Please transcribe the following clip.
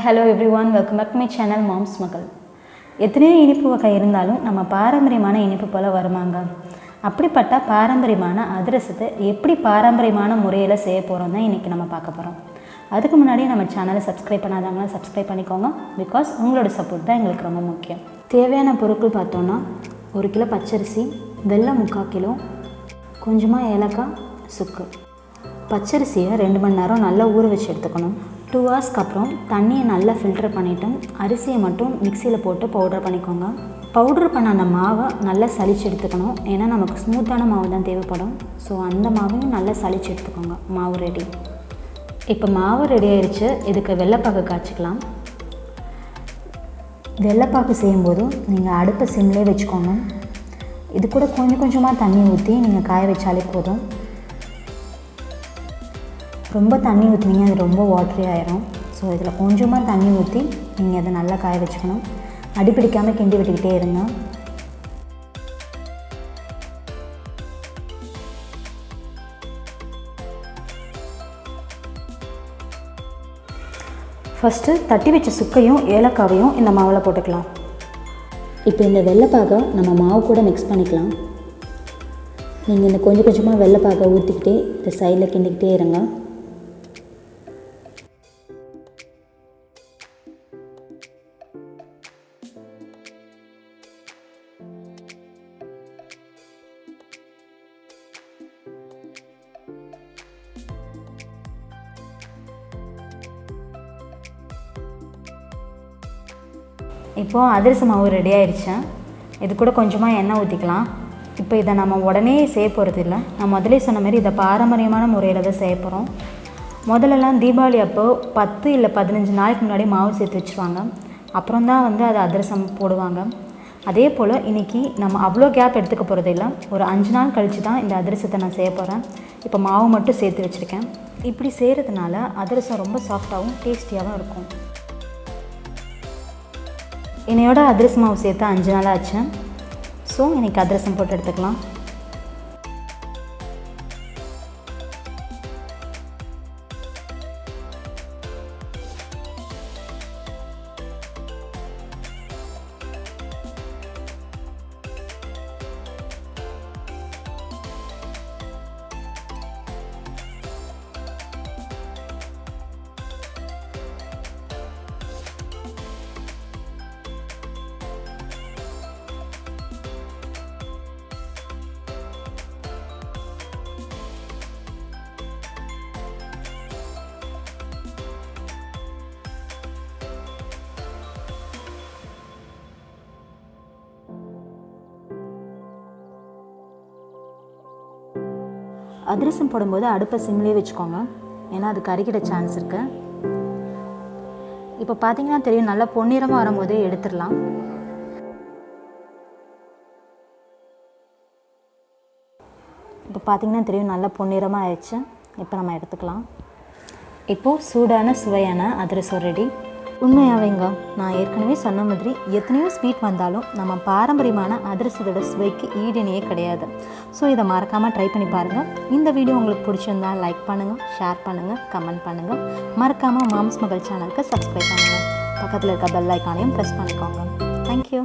hello everyone, welcome back to my channel Mom's Magal. எத்தனையோ இனிப்பு வகை இருந்தாலும் நம்ம பாரம்பரியமான இனிப்பு போல வருமாங்க. அப்படிப்பட்ட பாரம்பரியமான அதிரசத்தை எப்படி பாரம்பரியமான முறையில் செய்ய போகிறோம் தான் இன்றைக்கி நம்ம பார்க்க போகிறோம். அதுக்கு முன்னாடி நம்ம சேனலை சப்ஸ்கிரைப் பண்ணாதவங்களா சப்ஸ்கிரைப் பண்ணிக்கோங்க. பிகாஸ் உங்களோட சப்போர்ட் தான் எங்களுக்கு ரொம்ப முக்கியம். தேவையான பொருட்கள் பார்த்தோன்னா 1 கிலோ பச்சரிசி, வெல்லம் 3/4 கிலோ, கொஞ்சமாக ஏலக்காய், சுக்கு. பச்சரிசியை 2 மணி நேரம் நல்லா ஊற வச்சு எடுத்துக்கணும். 2 ஹவர்ஸ்க்கு அப்புறம் தண்ணியை நல்லா ஃபில்டர் பண்ணிவிட்டு அரிசியை மட்டும் மிக்சியில் போட்டு பவுடர் பண்ணிக்கோங்க. பவுடர் பண்ண அந்த மாவை நல்லா சளிச்சு எடுத்துக்கணும். ஏன்னா நமக்கு ஸ்மூத்தான மாவு தான் தேவைப்படும். ஸோ அந்த மாவையும் நல்லா சளிச்சு எடுத்துக்கோங்க. மாவு ரெடி. இப்போ மாவு ரெடி ஆயிடுச்சு. இதுக்கு வெள்ளைப்பாகு காய்ச்சிக்கலாம். வெள்ளைப்பாகு செய்யும்போது நீங்கள் அடுப்பை சிம்லேயே வச்சுக்கோங்க. இது கூட கொஞ்சம் கொஞ்சமாக தண்ணி ஊற்றி நீங்கள் காய வச்சாலே போதும். ரொம்ப தண்ணி ஊற்றினீங்க அது ரொம்ப வாட்டரி ஆயிரும். ஸோ இதில் கொஞ்சமாக தண்ணி ஊற்றி நீங்கள் அதை நல்லா காய வச்சுக்கணும். அடிப்பிடிக்காமல் கிண்டி விட்டுக்கிட்டே இருங்க. ஃபஸ்ட்டு தட்டி வச்ச சுக்கையும் ஏலக்காவையும் இந்த மாவில் போட்டுக்கலாம். இப்போ இந்த வெள்ளைப்பாகை நம்ம மாவு கூட மிக்ஸ் பண்ணிக்கலாம். நீங்கள் இந்த கொஞ்சம் கொஞ்சமாக வெள்ளைப்பாகை ஊற்றிக்கிட்டே இந்த சைடில் கிண்டிக்கிட்டே இருங்க. இப்போது அதிரச மாவு ரெடி ஆகிடுச்சு. இது கூட கொஞ்சமாக எண்ணெய் ஊற்றிக்கலாம். இப்போ இதை நம்ம உடனே செய்ய போகிறது இல்லை. நான் முதலே சொன்ன மாதிரி இதை பாரம்பரியமான முறையில் தான் செய்ய போகிறோம். முதல்லலாம் தீபாவளி அப்போது 10 இல்லை 15 நாளைக்கு முன்னாடி மாவு சேர்த்து வச்சுருவாங்க. அப்புறம் தான் அது அதிரசம் போடுவாங்க. அதே போல் இன்றைக்கி நம்ம அவ்வளோ கேப் எடுத்துக்க போகிறது இல்லை. ஒரு 5 நாள் கழித்து தான் இந்த அதிரசத்தை நான் செய்ய போகிறேன். இப்போ மாவு மட்டும் சேர்த்து வச்சுருக்கேன். இப்படி செய்கிறதுனால அதிரசம் ரொம்ப சாஃப்டாகவும் டேஸ்டியாகவும் இருக்கும். என்னையோட அதிரச மாவு சேர்த்து 5 நாள் ஆச்சு. ஸோ இன்றைக்கி அதிரசம் போட்டு எடுத்துக்கலாம். அதிரசம் போடும்போது அடுப்பை சிம்லேயே வச்சுக்கோங்க. ஏன்னா அது கருகிட சான்ஸ் இருக்குது. இப்போ பார்த்தீங்கன்னா தெரியும், நல்லா பொன்னிறமாக வரும்போதே எடுத்துடலாம். இப்போ பார்த்தீங்கன்னா தெரியும், நல்லா பொன்னிறமாக ஆயிடுச்சு. இப்போ நம்ம எடுத்துக்கலாம். இப்போது சூடான சுவையான அதிரசம் ரெடி. உண்மையாவேங்க, நான் ஏற்கனவே சொன்ன மாதிரி எத்தனையோ ஸ்வீட் வந்தாலும் நம்ம பாரம்பரியமான அதிரசத்தோட சுவைக்கு ஈடுணையே கிடையாது. ஸோ இதை மறக்காமல் ட்ரை பண்ணி பாருங்கள். இந்த வீடியோ உங்களுக்கு பிடிச்சிருந்தா லைக் பண்ணுங்கள், ஷேர் பண்ணுங்கள், கமெண்ட் பண்ணுங்கள். மறக்காமல் மாம்ஸ் மகள் சேனலுக்கு சப்ஸ்கிரைப் பண்ணுங்கள். பக்கத்தில் இருக்க பெல் ஐக்கானையும் ப்ரெஸ் பண்ணிக்கோங்க. தேங்க்யூ.